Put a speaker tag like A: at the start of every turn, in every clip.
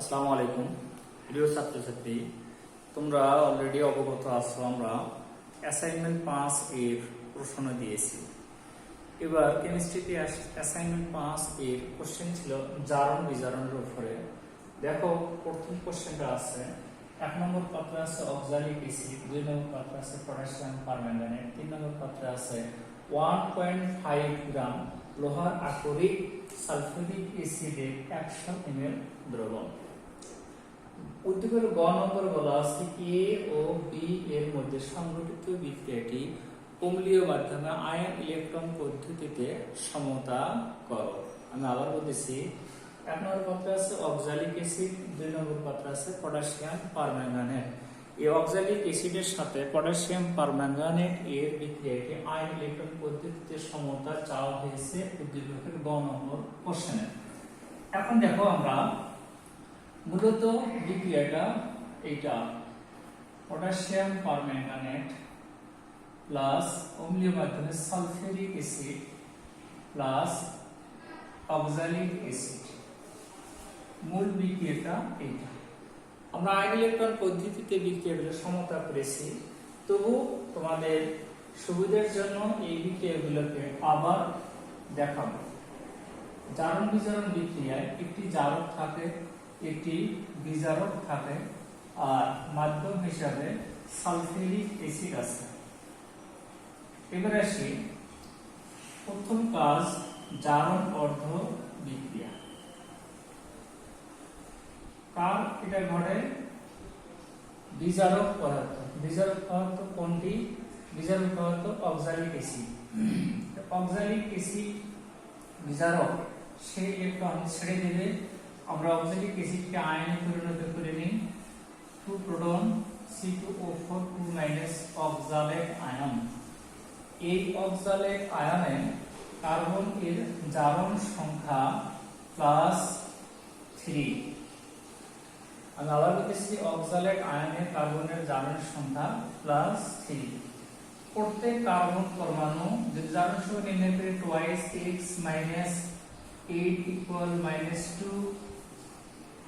A: আসসালামু আলাইকুম প্রিয় ছাত্রছাত্রী, তোমরা অলরেডি অবগত আছো। আমরা অ্যাসাইনমেন্ট 5 এর প্রশ্ন দিয়েছি। এবার কেমিস্ট্রিতে অ্যাসাইনমেন্ট 5 এর কোশ্চেন ছিল জারণ বিজারণের উপরে। দেখো, প্রথম কোশ্চেনটা আছে 1 নম্বর পাত্রে আছে অক্সালিক অ্যাসিড, 2 নম্বর পাত্রে আছে পটাশিয়াম পারম্যাঙ্গানেট, 3 নম্বর পাত্রে আছে 1.5 গ্রাম লোহার আকরিক সালফিউরিক অ্যাসিডের 100 ml দ্রবণ। উদ্দীপকের গ নম্বর বলা আছে এ ও বি এর মধ্যে সংঘটিত বিক্রিয়াটি অম্লীয় মাধ্যমে আয়ন ইলেকট্রন পদ্ধতিতে সমতা করো। আমি আবার বলতেছি, 1 নম্বর পাত্রে আছে অক্সালিক অ্যাসিড, 2 নম্বর পাত্রে আছে পটাশিয়াম পারম্যাঙ্গানেট। এই অক্সালিক অ্যাসিডের সাথে পটাশিয়াম পারম্যাঙ্গানেট এর বিক্রিয়াটি আয়ন ইলেকট্রন পদ্ধতিতে সমতা চাওয়া হয়েছে উদ্দীপকের গ নম্বর কোশ্চেনে। এখন দেখো, আমরা মূলত বিক্রিয়াটা এইটা পটাশিয়াম পারম্যাঙ্গানেট প্লাস অম্লীয় মাধ্যমে sulphuric acid plus oxalic acid, মূল বিক্রিয়াটা এইটা। আমরা আয়ন ইলেকট্রন পদ্ধতিতে বিক্রিয়াগুলো সমতা করেছি, তবু তোমাদের সুবিধার জন্য এই বিক্রিয়াগুলোকে আবার দেখাবো। জারণ বিজারণ বিক্রিয়ায় একটি জারক থাকে, একটি বিজারক থাকে, আর মাধ্যম হিসাবে সালফিউরিক অ্যাসিড আছে। এবার আসি প্রথম কাজ, জারণ অর্ধ বিক্রিয়া। কার এটা ঘটে? বিজারক পদার্থ। বিজারক পদার্থ কোনটি? বিজারক পদার্থ অক্সালিক অ্যাসিড। অক্সালিক অ্যাসিড বিজারক, সে ইলেকট্রন ছেড়ে দেবে। আমরা অক্সালিক অ্যাসিডকে আয়নে পরিণত করে নিই। 2 প্রোটন C2O4 2- অক্সালেট আয়ন। এই অক্সালেট আয়নে কার্বন এর জারণ সংখ্যা +3। আমি আবার বলতেছি, অক্সালেট আয়নে কার্বনের জারণ সংখ্যা +3। প্রত্যেক কার্বন পরমাণু যদি জারণ সংখ্যা নির্ণয় করে 2x - 8 = -2,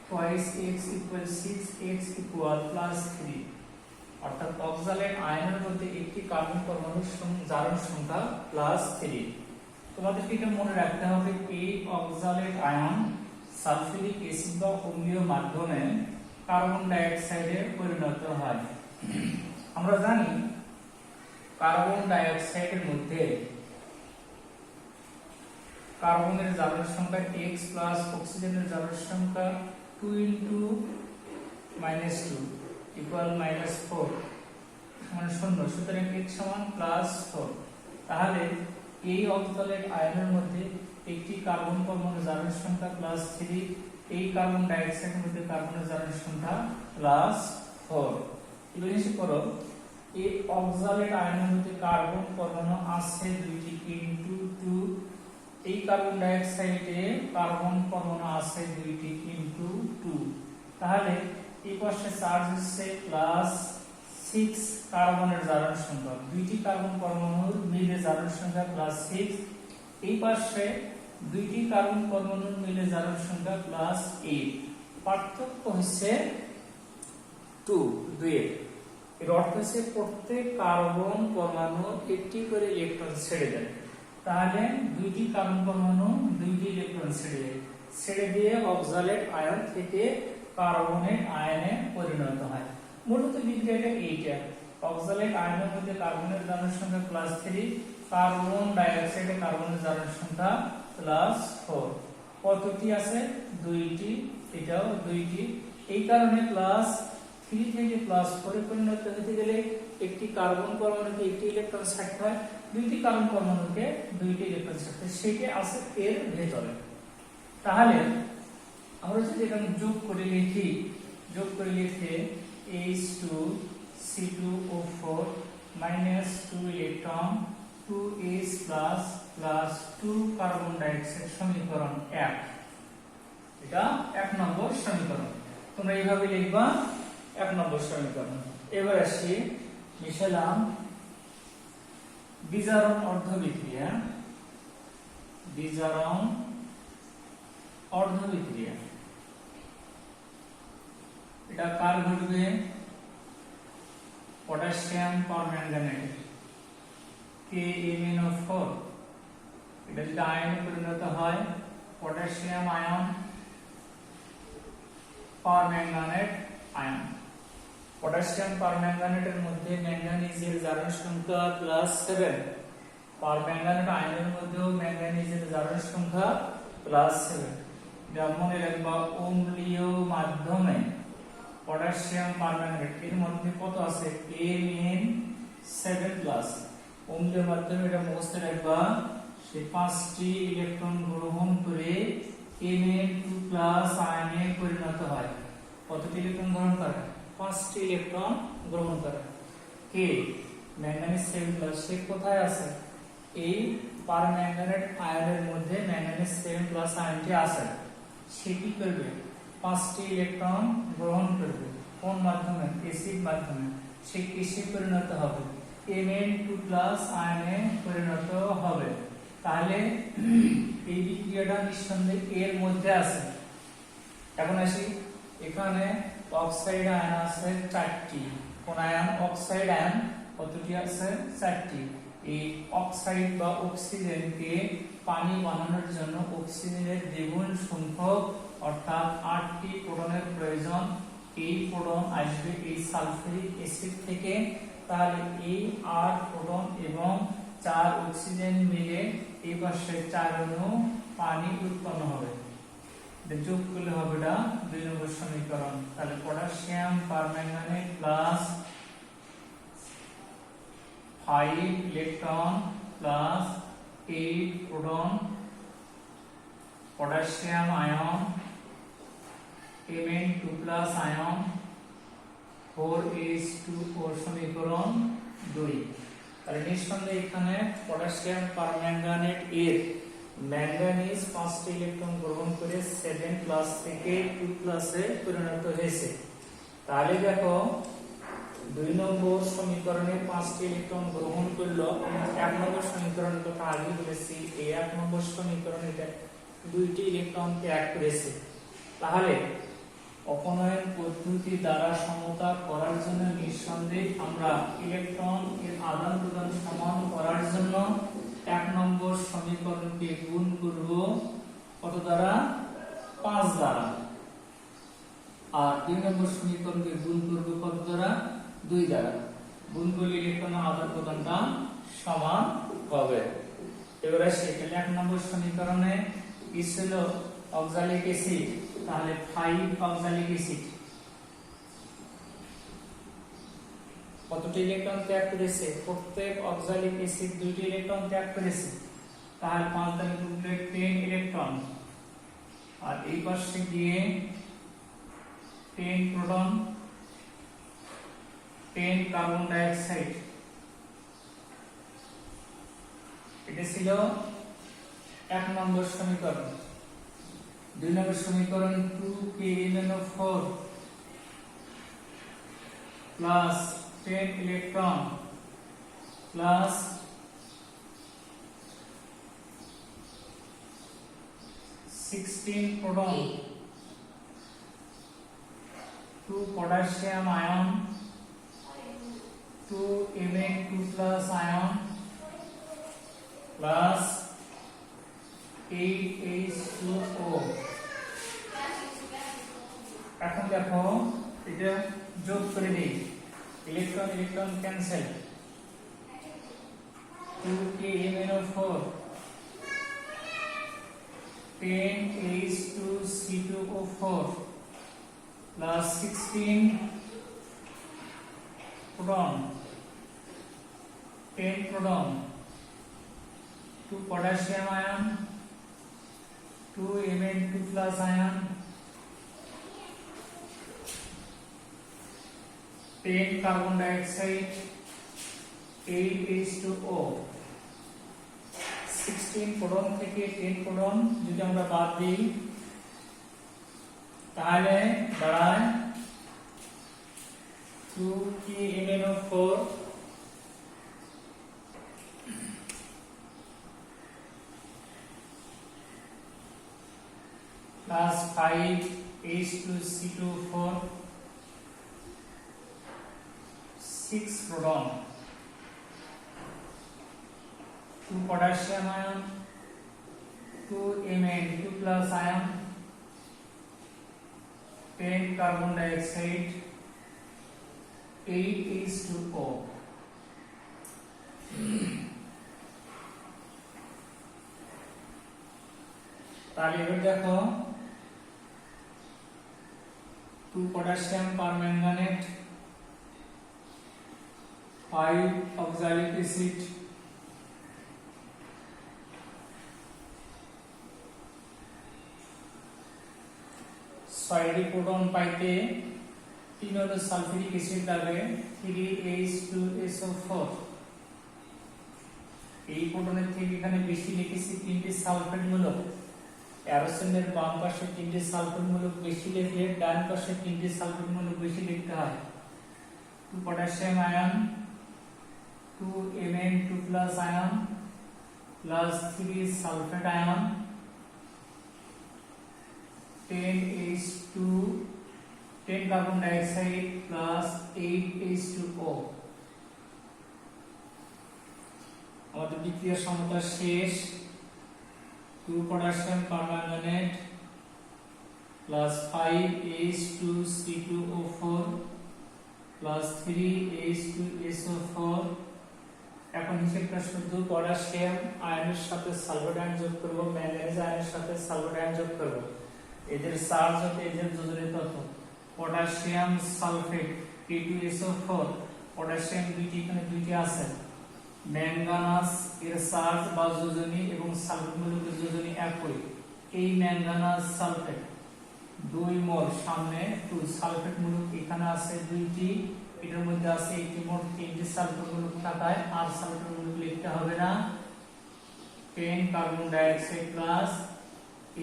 A: 2x = 6, x = +3, অর্থাৎ অক্সালেট আয়নের মধ্যে একটি কার্বন পরমাণুর জারণ সংখ্যা +3। তোমাদেরকে এটা মনে রাখতে হবে, এই অক্সালেট আয়ন সালফিউরিক অ্যাসিড বা অম্লীয় মাধ্যমে কার্বন ডাই অক্সাইডে পরিণত হয়। আমরা জানি কার্বন ডাই অক্সাইডের মধ্যে কার্বনের জারণ সংখ্যা x প্লাস অক্সিজেনের জারণ সংখ্যা 2 × -2 = -4 সমান 0। সুতরাং x সমান +4। তাহলে এই অক্সালেট আয়নের মধ্যে একটি কার্বন পরমাণুর জারণ সংখ্যা +3, এই কার্বন ডাই অক্সাইডের মধ্যে কার্বনের জারণ সংখ্যা +4। এবার হিসাব করো, এই অক্সালেট আয়নের মধ্যে কার্বন পরমাণু আছে 2টি × 2, এই কার্বন ডাই অক্সাইডে কার্বন পরমাণু আছে 2টি × 2। তাহলে এই পাশে চার্জ হচ্ছে +6, কার্বনের জারণ সংখ্যা 2টি কার্বন পরমাণুর মিলে জারণ সংখ্যা +6, এই পাশে 2টি কার্বন পরমাণুর মিলে জারণ সংখ্যা +8। পার্থক্য হচ্ছে 2 এর অর্থ হচ্ছে প্রত্যেক কার্বন পরমাণু একটি করে ইলেকট্রন ছেড়ে দেয়। তাহলে 2টি কার্বন পরমাণু 2টি ইলেকট্রন ছেড়ে দিয়ে অক্সালেট আয়ন থেকে কার্বনের আয়নে পরিণত হয়। মূলত বিক্রিয়াটা এইটা। অক্সালেট আয়নের মধ্যে কার্বনের জারণ সংখ্যা +3, কার্বন ডাই অক্সাইডে কার্বনের জারণ সংখ্যা +4। কতটি আছে? 2টি, এটাও 2টি। এই কারণে +3 থেকে +4 এ পরিণত হতে গেলে একটি কার্বন পরমাণুকে একটি ইলেকট্রন ছাড়তে হয়, 2টি কার্বন পরমাণুকে 2টি ইলেকট্রন ছাড়তে হয়। সেটা আছে এর ভেতরে। তাহলে আমরা যদি এখানে যোগ করে লিখে H2C2O4 -2 electron 2s plus 2 carbon ডাই অক্সাইড, সমীকরণ 1। এটা 1 নম্বর সমীকরণ। তোমরা এইভাবে লিখবা 1 নম্বর সমীকরণ। এবার আসি মিশালাম বিজারণ অর্ধ বিক্রিয়া। বিজারণ অর্ধ বিক্রিয়া এটা কার ঘটবে পটাশিয়াম পারম্যাঙ্গানেট KMnO4 এটা যদি আয়নে পরিণত হয় পটাশিয়াম আয়ন পারম্যাঙ্গানেট আয়ন পটাশিয়াম পারম্যাঙ্গানেটের মধ্যে ম্যাঙ্গানিজের জারণ সংখ্যা +7 পারম্যাঙ্গানেট আয়নের মধ্যেও ম্যাঙ্গানিজের জারণ সংখ্যা +7 এটা মনে রাখবা অম্লীয় মাধ্যমে পটাশিয়াম পারম্যাঙ্গানেট এর মধ্যে কত আছে Mn7+ অম্লীয় মাধ্যমে এটা মুখস্থ রাখবা সে 5টি ইলেকট্রন গ্রহণ করে Mn2+ আয়নে পরিণত হয় কতটি ইলেকট্রন গ্রহণ করে 5টি ইলেকট্রন গ্রহণ করে কে ম্যাঙ্গানিজ 7+ সে কোথায় আছে এই পারম্যাঙ্গানেট আয়নের মধ্যে ম্যাঙ্গানিজ 7+ আয়নটি আছে সে কি করবে 5টি ইলেকট্রন গ্রহণ করবে কোন মাধ্যমে অ্যাসিড মাধ্যমে সে কিসে পরিণত হবে Mn2+ আয়নে পরিণত হবে তাহলে এই বিক্রিয়াটা নিঃসন্দেহে এর মধ্যে আছে এখন আসি এখানে অক্সাইড আয়ন আছে 4টি কোন আয়ন অক্সাইড আয়ন কতটি আছে 4টি এই অক্সাইড বা অক্সিজেনকে পানি বানানোর জন্য অক্সিজেনের দ্বিগুণ সংখ্যক অর্থাৎ 8টি প্রোটনের প্রয়োজন এই প্রোটন আসবে এই সালফিউরিক অ্যাসিড থেকে তাহলে এই 8 প্রোটন এবং 4 অক্সিজেন মিলে এই পাশে 4 অণু পানি উৎপন্ন হবে যোগ করলে হবে এটা 2 নম্বর সমীকরণ তাহলে potassium permanganate plus 5 electron plus 8 proton potassium ion Mn2+ ion 4H2O সমীকরণ 2 তাহলে নিঃসন্দেহে এখানে পটাশিয়াম পারম্যাঙ্গানেট এর ম্যাঙ্গানিজ 5টি ইলেকট্রন গ্রহণ করে 7+ থেকে 2+ এ পরিণত হয়েছে তাহলে দেখো 2 নম্বর সমীকরণে 5টি ইলেকট্রন গ্রহণ করলো 1 নম্বর সমীকরণের কথা আগে বলেছি এই 1 নম্বর সমীকরণে 2টি ইলেকট্রন ত্যাগ করেছে তাহলে অপনয়ন পদ্ধতি দ্বারা সমতা করার জন্য নিঃসন্দেহে আমরা ইলেকট্রন এর আদান প্রদান সমান করার জন্য 1 নম্বর সমীকরণকে গুণ করব কত দ্বারা 5 দ্বারা আর 2 নম্বর সমীকরণকে গুণ করব কত দ্বারা 2 দ্বারা গুণ করলে ইলেকট্রনের আদান প্রদানটা সমান হবে এবারে সেখানে 1 নম্বর সমীকরণে কি ছিল অক্সালিক অ্যাসিড তাহলে 5 অক্সালিক অ্যাসিড কতটি ইলেকট্রন ত্যাগ করেছে প্রত্যেক অক্সালিক অ্যাসিড 2টি ইলেকট্রন ত্যাগ করেছে তাহলে 5 দ্বারা গুণ করলে 10 ইলেকট্রন আর এই পাশে গিয়ে 10 প্রোটন 10 কার্বন ডাই অক্সাইড এটা ছিল 1 নম্বর সমীকরণ 2 নম্বর সমীকরণ 2KMnO4 plus 10 electron plus 16 proton 2 potassium ion 2 Mn2+ ion plus 8H2O এখন দেখো এটা যোগ করে দেই electron electron cancel 2KMnO4 10H2C2O4 plus 16 proton 10 proton 2 potassium ion 2 Mn2+ ion 10 carbon dioxide 8H2O 16 proton থেকে 10 প্রোটন যদি আমরা বাদ দিই তাহলে দাঁড়ায় 2KMnO4 plus 5H2C2O4 6 proton, 2 potassium ion, 2 Mn, 2 plus ion, 10 carbon dioxide, 8 H2O. তাহলে এবার দেখো 2 potassium permanganate, 5 oxalic acid, 6 proton পাইতে 3 হলো সালফিউরিক অ্যাসিড লাগে 3H2SO4। এই প্রোটনের থেকে এখানে বেশি লিখেছি 3টি সালফেট মূলক। অ্যারোসেনের বাম পাশে 3টি সালফেট মূলক বেশি লিখলে ডান পাশে 3টি সালফেট মূলক বেশি লিখতে হয়। 2 potassium ion, 2 Mn, 2 plus ion plus 3 sulfate ion, 10 carbon dioxide plus 8 H2O। আমাদের বিক্রিয়ার সমতা শেষ। 2 potassium permanganate plus 5 H2C2O4 plus 3 H2SO4। এখন হিসেবটা শুধু পটাশিয়াম আয়নের সাথে সালফেট আয়ন যোগ করব, ম্যাঙ্গানিজ আয়নের সাথে সালফেট আয়ন যোগ করব। এদের চার্জ হতে এদের যোজনের তথ্য। পটাশিয়াম সালফেট K2SO4, পটাশিয়াম দুইটি এখানে দুইটি আছে। ম্যাঙ্গানাস এর চার্জ বা যোজনী এবং সালফেট মূলকের যোজনী একই। এই ম্যাঙ্গানাস সালফেট 2 মোল, সামনে 2 সালফেট মূলক এখানে আছে দুইটি, এটার মধ্যে আছে একটি, মোট 3টি সালফেট মূলক থাকায় আর সালফেট মূলক লিখতে হবে না। 10 কার্বন ডাইঅক্সাইড প্লাস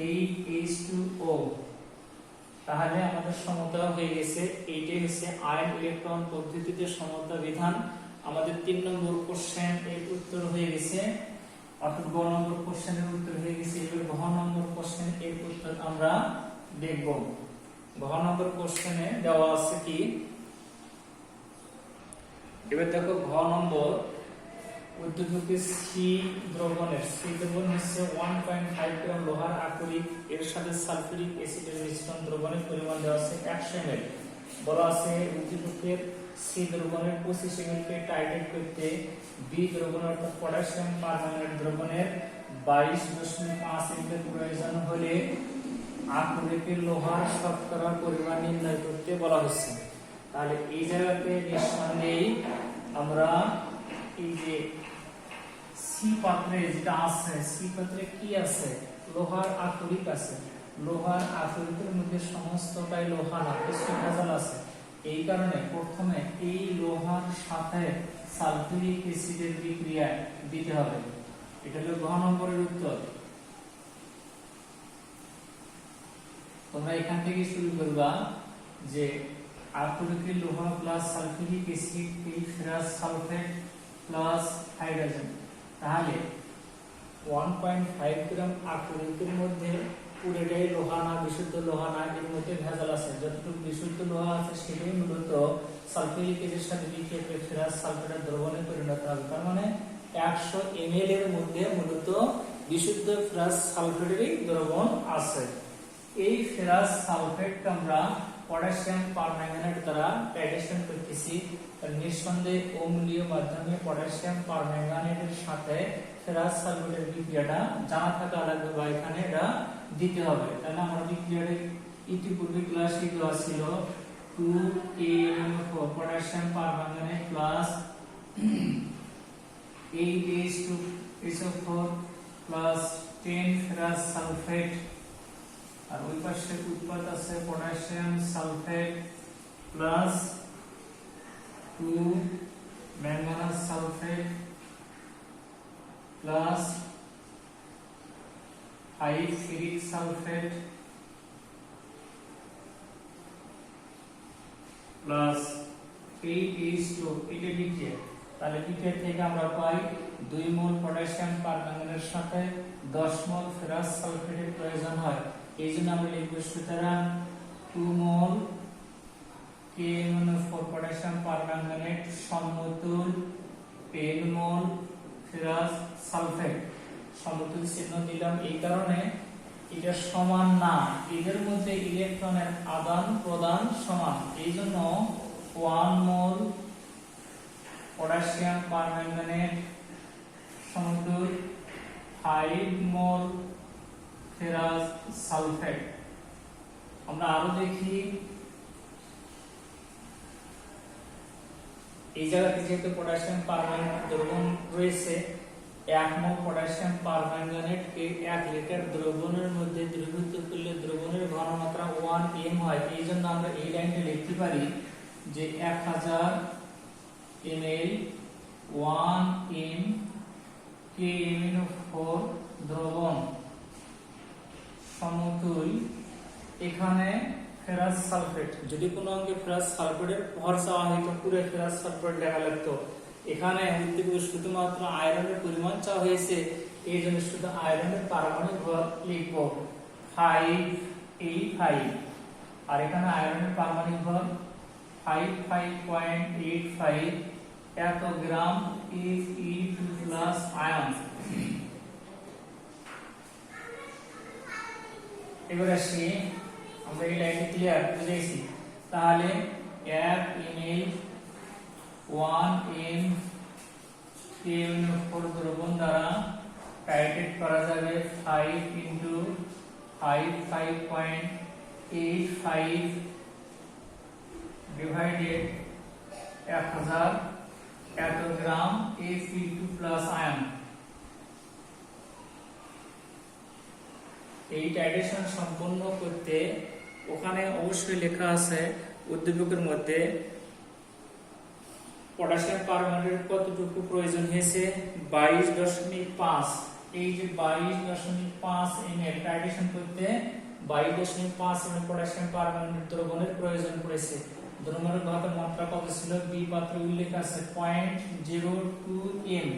A: 8 H2O। তাহলে আমাদের সমতা হয়ে গেছে। এইটাই হচ্ছে আয়ন ইলেকট্রন পদ্ধতিতে সমতা বিধান। আমাদের 3 নম্বর কোশ্চেন এর উত্তর হয়ে গেছে, অর্থাৎ গ নম্বর কোশ্চেনের উত্তর হয়ে গেছে। এবার ঘ নম্বর কোশ্চেন এর উত্তর আমরা দেখব। ঘ নম্বর কোশ্চেনে দেওয়া আছে কি, এবার দেখো ঘ নম্বর উদ্দীপকে সি দ্রবণের, সি দ্রবণ হচ্ছে 1.5 গ্রাম লোহার আকরিক এর সাথে সালফিউরিক অ্যাসিডের মিশ্রণ দ্রবণের পরিমাণ দেওয়া আছে 100 ml। বলা আছে উদ্দীপকের সি দ্রবণের 25 ml কে টাইট্রেট করতে বি দ্রবণ অর্থাৎ পটাশিয়াম পারম্যাঙ্গানেট দ্রবণের 22.5 ml প্রয়োজন হলে আকরিকের লোহার শতকরা পরিমাণ নির্ণয় করতে বলা হচ্ছে। তাহলে এই জায়গাতে নিঃসন্দেহে আমরা এই যে সি পাত্রে যেটা আছে, সি পাত্রে কি আছে, লোহার আকরিক আছে। লোহার আকরিকের মধ্যে সমস্তটাই লোহা না, কিছু ভেজাল আছে। এই কারণে প্রথমে এই লোহার সাথে সালফিউরিক অ্যাসিডের বিক্রিয়া দিতে হবে। এটা হলো ঘ নম্বরের উত্তর। তোমরা এখান থেকে শুরু করবা যে আকরিকের লোহা প্লাস সালফিউরিক অ্যাসিড, এই ফেরাস সালফেট প্লাস হাইড্রোজেন। তাহলে 1.5 গ্রাম আকরিকের মধ্যে পুরোটাই লোহা না, বিশুদ্ধ লোহা না, এর মধ্যে ভেজাল আছে। যতটুকু বিশুদ্ধ লোহা আছে সেটাই মূলত সালফিউরিক অ্যাসিডের সাথে বিক্রিয়া করে ফেরাস সালফেটের দ্রবণে পরিণত হবে। তার মানে 100 ml এর মধ্যে মূলত বিশুদ্ধ ফেরাস সালফেটেরই দ্রবণ আছে। এই ফেরাস সালফেটকে আমরা পটাশিয়াম পারম্যাঙ্গানেট দ্বারা টাইট্রেশন করতেছি। নিঃসন্দেহে অম্লীয় মাধ্যমে পটাশিয়াম পারম্যাঙ্গানেটের সাথে ফেরাস সালফেটের বিক্রিয়াটা জানা থাকা লাগবে বা এখানে এটা দিতে হবে। তাহলে আমরা বিক্রিয়াটা ইতিপূর্বে ক্লাসে দেওয়া ছিল 2KNO4 potassium permanganate plus 8H2SO4 plus 10 ferrous sulphate, আর ওই পাশে উৎপাদ আছে potassium sulphate plus 2 manganous sulphate plus 5 ferric sulphate plus 8H2। এটা বিক্রিয়া। তাহলে বিক্রিয়া থেকে আমরা পাই 2 মোল পটাশিয়াম পারম্যাঙ্গানেটের সাথে 10 মোল ফেরাস সালফেটের প্রয়োজন হয়। এই জন্য আমরা লিখব সুতরাং 2 মোল KNO4 পটাশিয়াম পারম্যাঙ্গানেট সমতুল 10 মোল ফেরাস সালফেট। সমতুল চিহ্ন দিলাম এই কারণে এটা সমান না, এদের মধ্যে ইলেকট্রনের আদান প্রদান সমান, এই জন্য 1 মোল পটাশিয়াম পারম্যাঙ্গানেট সমতুল 5 মোল ফেরাস সালফেট। আমরা আরো দেখি, এই জায়গাতে যেহেতু পটাশিয়াম পারম্যাঙ্গানেট দ্রবণ রয়েছে, 1 মোল পটাশিয়াম পারম্যাঙ্গানেট কে 1 লিটার দ্রবণের মধ্যে দ্রবীভূত করলে দ্রবণের ঘনমাত্রা 1 m হয়। এই জন্য আমরা এই লাইনটা লিখতে পারি যে 1000 ml 1 m KmNO4 দ্রবণ সমতুল, এখানে ফেরাস সালফেট, যদি কোনো অঙ্কে ফেরাস সালফেটের ভর চাওয়া হয়তো পুরো ফেরাস সালফেট লেখা লাগতো, এখানে উদ্দীপকে শুধুমাত্র আয়রনের পরিমাণ চাওয়া হয়েছে, এই জন্য শুধু আয়রনের পারমাণবিক ভর লিখব 585, আর এখানে আয়রনের পারমাণবিক ভর 55.85 এত গ্রাম Fe2+ আয়ন। এবার আসি, আমরা এই লাইনটি ক্লিয়ার বুঝেছি, তাহলে 1 ml 1 m KmNO4 দ্রবণ দ্বারা টাইট্রেট করা যাবে 5 into 55.85 ডিভাইডেড 1000 এত গ্রাম Fe2+ আয়ন। এই টাইট্রেশন সম্পন্ন করতে ওখানে অবশ্যই লেখা আছে উদ্দীপকের মধ্যে পটাশিয়াম পারম্যাঙ্গানেট কতটুকু প্রয়োজন হয়েছে, 22.5। এই যে 22.5 ml টাইট্রেশন করতে 22.5 ml পটাশিয়াম পারম্যাঙ্গানেট দ্রবণের প্রয়োজন পড়েছে। দ্রবণের ঘনমাত্রা কত ছিল, বি পাত্রে উল্লেখ আছে 0.02 m,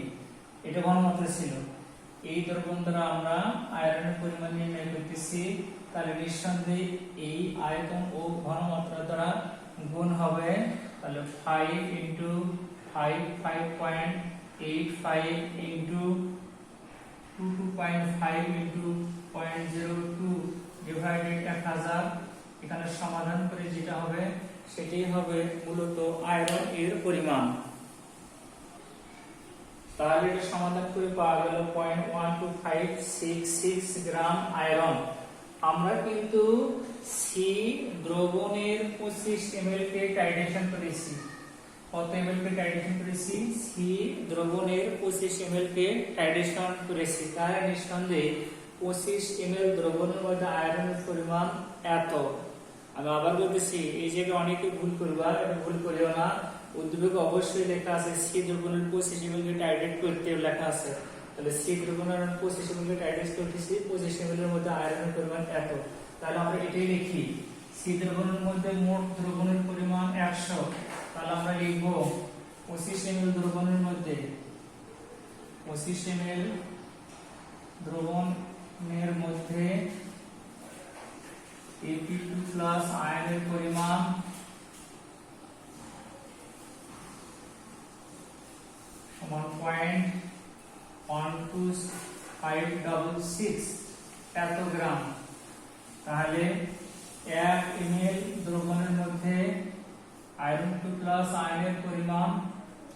A: এটা ঘনমাত্রা ছিল। এই দ্রবণ দ্বারা আমরা আয়রনের পরিমাণ নির্ণয় করতেছি, তাহলে নিঃসন্দেহে এই আয়তন ও ঘনমাত্রা দ্বারা গুণ হবে, তাহলে 5 into 55.85 into 22.5 into 0.02 ডিভাইডেড 1000, এখানে সমাধান করে যেটা হবে সেটাই হবে মূলত আয়রন এর পরিমাণ। তাহলে এটা সমাধান করে পাওয়া গেল 0.1256 গ্রাম আয়রন। আমরা কিন্তু সি দ্রবণের 25 ml কে টাইট্রেশন করেছি। কত ml কে টাইট্রেশন করেছি, সি দ্রবণের 25 ml কে টাইট্রেশন করেছি, তাই নিঃসন্দেহে 25 ml দ্রবণের মধ্যে আয়রনের পরিমাণ এত। আমি আবার বলতেছি, এই জায়গায় অনেকে ভুল করবা, এটা ভুল করিও না, উদ্দীপকে অবশ্যই লেখা আছে সি দ্রবণের 25 ml কে টাইট্রেট করতে লেখা আছে, তাহলে সি দ্রবণের 25 ml কে টাইট্রেট করতেছি, 25 ml এর মধ্যে আয়রনের পরিমাণ এত, তাহলে আমরা এটাই লিখি, সি দ্রবণের মধ্যে মোট দ্রবণের পরিমাণ 100, তাহলে আমরা লিখব 25 ml দ্রবণের মধ্যে 25 ml দ্রবণের মধ্যে Fe2+ আয়নের পরিমাণ সমান 0.12566 এত গ্রাম। তাহলে 1 ml দ্রবণের মধ্যে আয়রন 2+ আয়নের পরিমাণ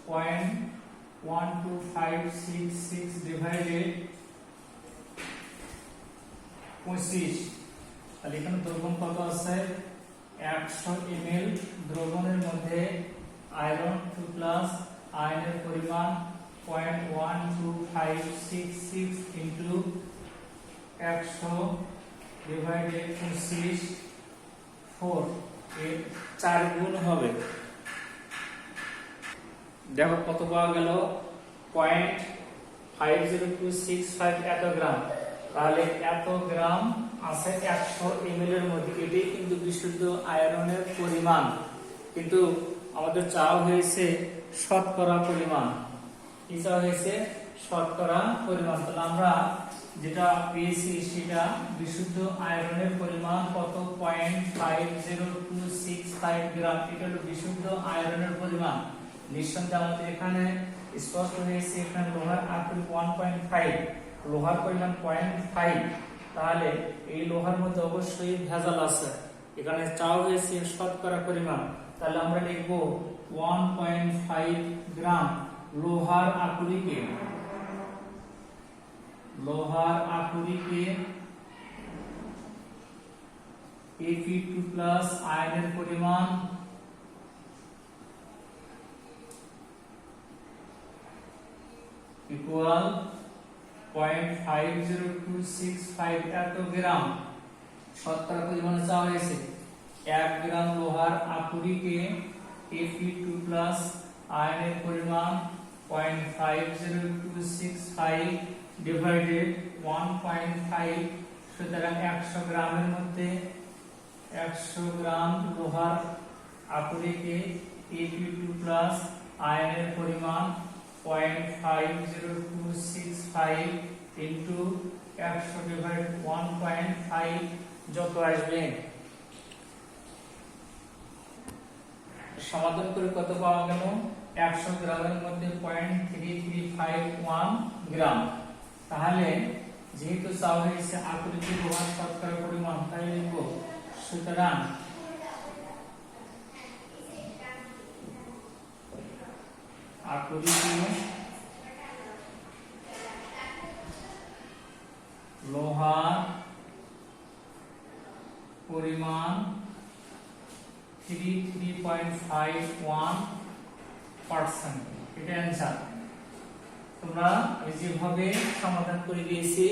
A: 0.12566 ডিভাইডেড 25, তাহলে এখানে দ্রবণ কত আছে, 100 ml দ্রবণের মধ্যে আয়রন 2+ আয়নের পরিমাণ 0.12566 into 100 ডিভাইডেড 25 4, এর 4 গুণ হবে। দেখো কত পাওয়া গেল, 0.50265 এত গ্রাম। তাহলে এত গ্রাম আছে 100 ml এর মধ্যে, এটাই কিন্তু বিশুদ্ধ আয়রনের পরিমাণ, কিন্তু আমাদের চাওয়া হয়েছে শতকরা পরিমাণ। কি চাওয়া হয়েছে, শতকরা পরিমাণ। তাহলে আমরা যেটা পেয়েছি সেটা বিশুদ্ধ আয়রনের পরিমাণ কত, 0.50265 গ্রাম, এটা হলো বিশুদ্ধ আয়রনের পরিমাণ। নিঃসন্দেহে আমাদের এখানে স্পষ্ট হয়েছে এখানে লোহার আকরিক 1.5, লোহার পরিমাণ 0.5, তাহলে এই লোহার মধ্যে অবশ্যই ভেজাল আছে। এখানে চাওয়া হয়েছে শতকরা পরিমাণ, তাহলে আমরা লিখব 1.5 গ্রাম লোহার আকরিকে Fe2+ আয়নের পরিমাণ ইকুয়াল 0.50265 এত গ্রাম। শতকরা পরিমাণ চাওয়া হয়েছে 1 গ্রাম লোহার আকরিকে Fe2+ আয়নের পরিমাণ 0.50265 ডিভাইডেড 1.5, সুতরাং 100 গ্রামের মধ্যে 100 গ্রাম লোহার আকরিকে Fe2+ আয়নের পরিমাণ 0.50265 ইনটু 100 ডিভাইড 1.5 যত আসবে। সমাধান করে কত পাওয়া গেল? 100 গ্রামের মধ্যে 0.3351 গ্রাম। তাহলে যেহেতু চাওয়া হয়েছে আকরিকে লোহার শতকরা পরিমাণ, তাই লিখব সুতরাং আকরিকে লোহার পরিমাণ 33.51%, এটা অ্যান্সার। তোমরা আমি যেভাবে সমাধান করে দিয়েছি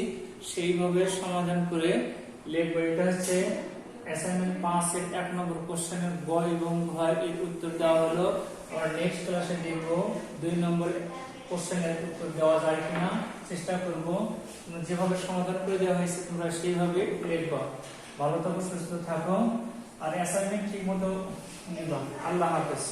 A: সেইভাবে সমাধান করে লিখবে। এটা হচ্ছে অ্যাসাইনমেন্ট 5 এর 1 নম্বর কোশ্চেনের গ এবং ঘ এর উত্তর দেওয়া হলো। আমরা নেক্সট ক্লাসে দেখব 2 নম্বর কোশ্চেনের উত্তর দেওয়া যায় কিনা, চেষ্টা করব। যেভাবে সমাধান করে দেওয়া হয়েছে তোমরা সেইভাবে লিখবা। ভালো থাকো, সুস্থ থাকো, আর অ্যাসাইনমেন্ট ঠিকমতো নিবা। আল্লাহ হাফেজ।